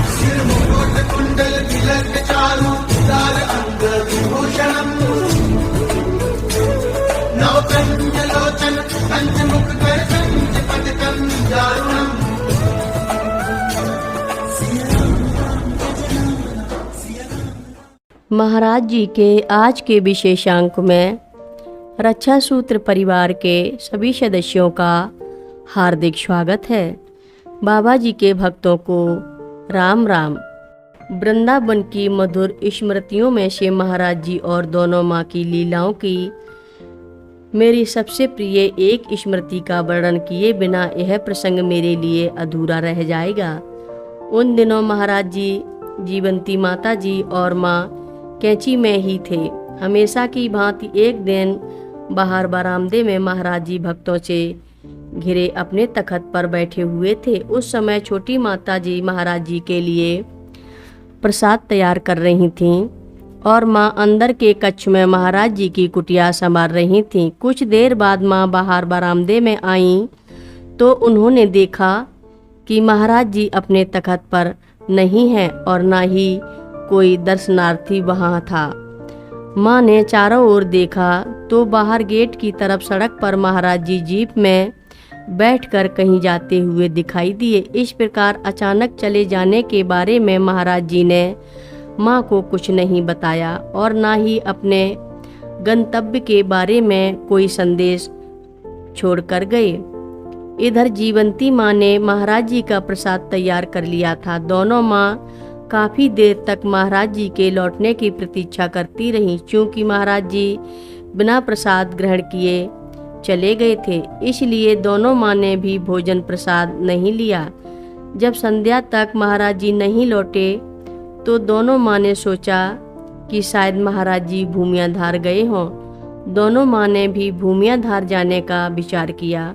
सिर मुकुट कुंडल तिलक चारु उदार अंग विभूषणम् नवकंचलोचन पंचमुख कर पंचपदकं दारुणम्। महाराज जी के आज के विशेषांक में रक्षा सूत्र परिवार के सभी सदस्यों का हार्दिक स्वागत है। बाबा जी के भक्तों को राम राम। वृंदावन की मधुर स्मृतियों में से महाराज जी और दोनों माँ की लीलाओं की मेरी सबसे प्रिय एक स्मृति का वर्णन किए बिना यह प्रसंग मेरे लिए अधूरा रह जाएगा। उन दिनों महाराज जी जीवंती माता जी और माँ कैंची में ही थे। हमेशा की भांति एक दिन बाहर बरामदे में महाराज जी भक्तों से घिरे अपने तखत पर बैठे हुए थे। उस समय छोटी माता जी महाराज जी के लिए प्रसाद तैयार कर रही थीं और माँ अंदर के कक्ष में महाराज जी की कुटिया संभाल रही थीं। कुछ देर बाद माँ बाहर बरामदे में आईं तो उन्होंने देखा कि महाराज जी अपने तखत पर नहीं हैं और न ही कोई दर्शनार्थी वहाँ था। माँ ने चारों ओर देखा तो बाहर गेट की तरफ सड़क पर महाराज जी जीप में बैठकर कहीं जाते हुए दिखाई दिए। इस प्रकार अचानक चले जाने के बारे में महाराज जी ने माँ को कुछ नहीं बताया और ना ही अपने गंतव्य के बारे में कोई संदेश छोड़कर गए। इधर जीवंती माँ ने महाराज जी का प्रसाद तैयार कर लिया था। दोनों माँ काफी देर तक महाराज जी के लौटने की प्रतीक्षा करती रहीं, क्योंकि महाराज जी बिना प्रसाद ग्रहण किए चले गए थे। इसलिए दोनों माँ ने भी भोजन प्रसाद नहीं लिया। जब संध्या तक महाराज जी नहीं लौटे तो दोनों माँ ने सोचा कि शायद महाराज जी भूमियाधार गए हों। दोनों माँ ने भी भूमियाधार जाने का विचार किया।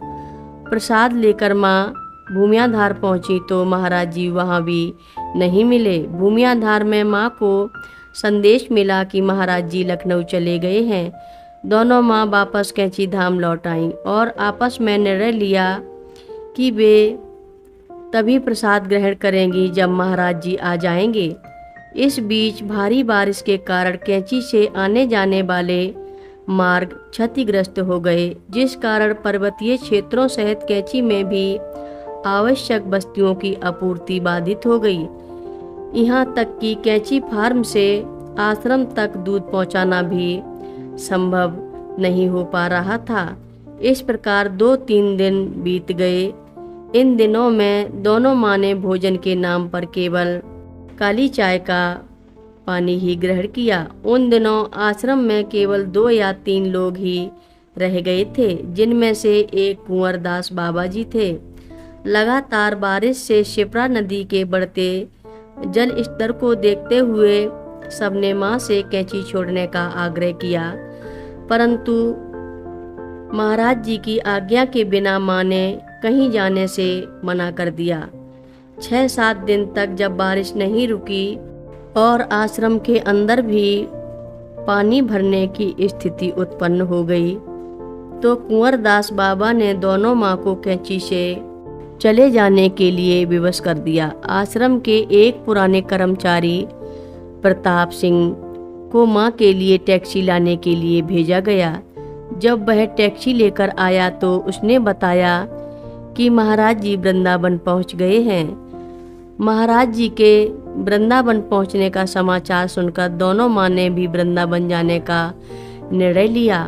प्रसाद लेकर माँ भूमियाधार पहुंची तो महाराज जी वहाँ भी नहीं मिले। भूमियाधार में माँ को संदेश मिला कि महाराज जी लखनऊ चले गए हैं। दोनों माँ वापस कैंची धाम लौट आईं और आपस में निर्णय लिया कि वे तभी प्रसाद ग्रहण करेंगी जब महाराज जी आ जाएंगे। इस बीच भारी बारिश के कारण कैंची से आने जाने वाले मार्ग क्षतिग्रस्त हो गए, जिस कारण पर्वतीय क्षेत्रों सहित कैंची में भी आवश्यक वस्तुओं की आपूर्ति बाधित हो गई। यहाँ तक कि कैंची फार्म से आश्रम तक दूध पहुँचाना भी संभव नहीं हो पा रहा था। इस प्रकार 2-3 दिन बीत गए। इन दिनों में दोनों माँ ने भोजन के नाम पर केवल काली चाय का पानी ही ग्रहण किया। उन दिनों आश्रम में केवल 2 या 3 लोग ही रह गए थे, जिनमें से एक कुंवर दास बाबा जी थे। लगातार बारिश से शिप्रा नदी के बढ़ते जल स्तर को देखते हुए सबने माँ से कैंची छोड़ने का आग्रह किया, परंतु महाराज जी की आज्ञा के बिना माँ ने कहीं जाने से मना कर दिया। 6-7 दिन तक जब बारिश नहीं रुकी और आश्रम के अंदर भी पानी भरने की स्थिति उत्पन्न हो गई तो कुंवर दास बाबा ने दोनों माँ को कैंची से चले जाने के लिए विवश कर दिया। आश्रम के एक पुराने कर्मचारी प्रताप सिंह को माँ के लिए टैक्सी लाने के लिए भेजा गया। जब वह टैक्सी लेकर आया तो उसने बताया कि महाराज जी वृंदावन पहुँच गए हैं। महाराज जी के वृंदावन पहुँचने का समाचार सुनकर दोनों माँ ने भी वृंदावन जाने का निर्णय लिया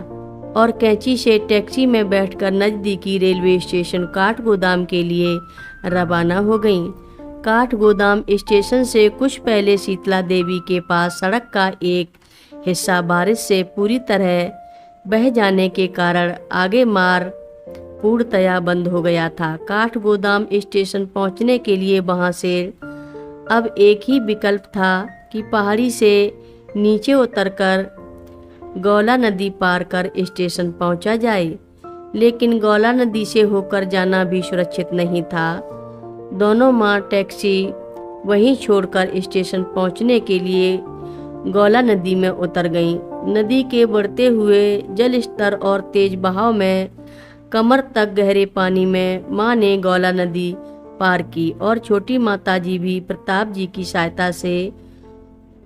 और कैंची से टैक्सी में बैठकर नज़दीकी रेलवे स्टेशन काठगोदाम के लिए रवाना हो गईं। काठगोदाम स्टेशन से कुछ पहले शीतला देवी के पास सड़क का एक हिस्सा बारिश से पूरी तरह बह जाने के कारण आगे मार्ग पूर्णतया बंद हो गया था। काठगोदाम स्टेशन पहुंचने के लिए वहां से अब एक ही विकल्प था कि पहाड़ी से नीचे उतरकर गौला नदी पार कर स्टेशन पहुंचा जाए, लेकिन गौला नदी से होकर जाना भी सुरक्षित नहीं था। दोनों माँ टैक्सी वहीं छोड़कर स्टेशन पहुंचने के लिए गौला नदी में उतर गईं। नदी के बढ़ते हुए जल स्तर और तेज बहाव में कमर तक गहरे पानी में माँ ने गौला नदी पार की और छोटी माता जी भी प्रताप जी की सहायता से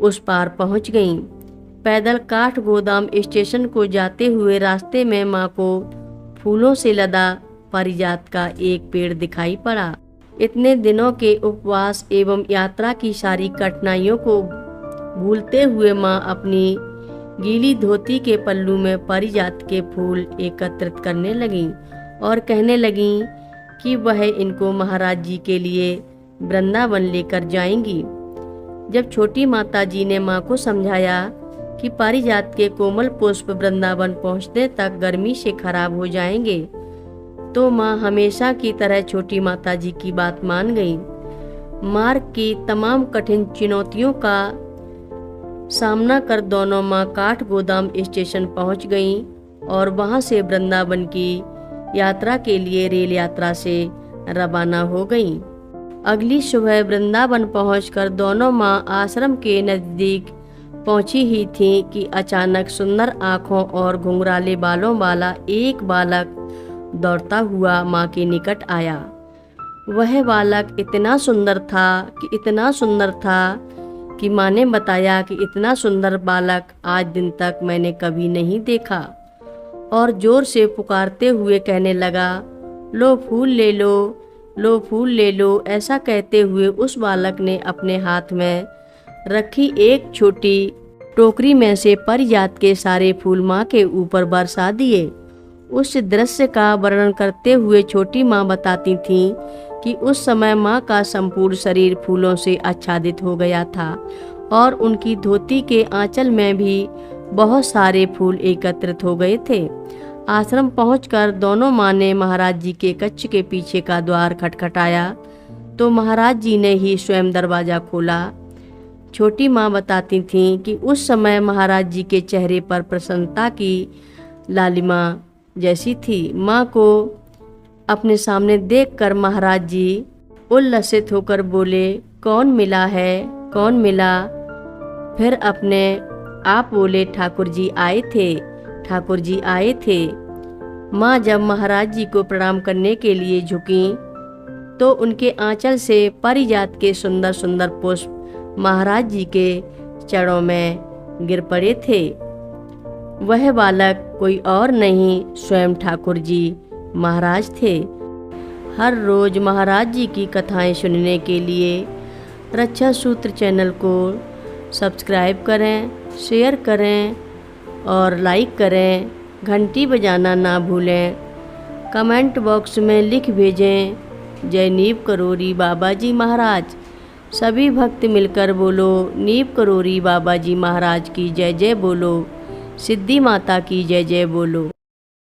उस पार पहुंच गईं। पैदल काठ गोदाम स्टेशन को जाते हुए रास्ते में माँ को फूलों से लदा पारिजात का एक पेड़ दिखाई पड़ा। इतने दिनों के उपवास एवं यात्रा की सारी कठिनाइयों को भूलते हुए माँ अपनी गीली धोती के पल्लू में पारिजात के फूल एकत्रित करने लगीं और कहने लगीं कि वह इनको महाराज जी के लिए वृंदावन लेकर जाएंगी। जब छोटी माता जी ने माँ को समझाया कि पारिजात के कोमल पुष्प वृंदावन पहुँचने तक गर्मी से खराब हो जाएंगे, तो माँ हमेशा की तरह छोटी माता जी की बात मान गई। मार्ग की तमाम कठिन चुनौतियों का सामना कर दोनों माँ काठ गोदाम स्टेशन पहुंच गईं और वहां से वृंदावन की यात्रा के लिए रेल यात्रा से रवाना हो गईं। अगली सुबह वृंदावन पहुंचकर दोनों माँ आश्रम के नजदीक पहुंची ही थीं कि अचानक सुंदर आंखों और घुंघराले बालों वाला एक बालक दौड़ता हुआ माँ के निकट आया। वह बालक इतना सुंदर था कि माँ ने बताया कि इतना सुंदर बालक आज दिन तक मैंने कभी नहीं देखा, और जोर से पुकारते हुए कहने लगा, लो फूल ले लो, लो फूल ले लो। ऐसा कहते हुए उस बालक ने अपने हाथ में रखी एक छोटी टोकरी में से पारिजात के सारे फूल माँ के ऊपर बरसा दिए। उस दृश्य का वर्णन करते हुए छोटी माँ बताती थीं कि उस समय माँ का संपूर्ण शरीर फूलों से आच्छादित हो गया था और उनकी धोती के आंचल में भी बहुत सारे फूल एकत्रित हो गए थे। आश्रम पहुंचकर दोनों माँ ने महाराज जी के कक्ष के पीछे का द्वार खटखटाया तो महाराज जी ने ही स्वयं दरवाजा खोला। छोटी माँ बताती थीं कि उस समय महाराज जी के चेहरे पर प्रसन्नता की लालिमा जैसी थी। माँ को अपने सामने देखकर महाराज जी उल्लसित होकर बोले, कौन मिला है, कौन मिला? फिर अपने आप बोले, ठाकुर जी आए थे, ठाकुर जी आए थे। माँ जब महाराज जी को प्रणाम करने के लिए झुकी तो उनके आंचल से पारिजात के सुंदर सुंदर पुष्प महाराज जी के चरणों में गिर पड़े थे। वह बालक कोई और नहीं, स्वयं ठाकुर जी महाराज थे। हर रोज महाराज जी की कथाएं सुनने के लिए रक्षा सूत्र चैनल को सब्सक्राइब करें, शेयर करें और लाइक करें। घंटी बजाना ना भूलें। कमेंट बॉक्स में लिख भेजें, जय नीव करोरी बाबा जी महाराज। सभी भक्त मिलकर बोलो, नीव करोरी बाबा जी महाराज की जय जय बोलो, सिद्धि माता की जय जय बोलो।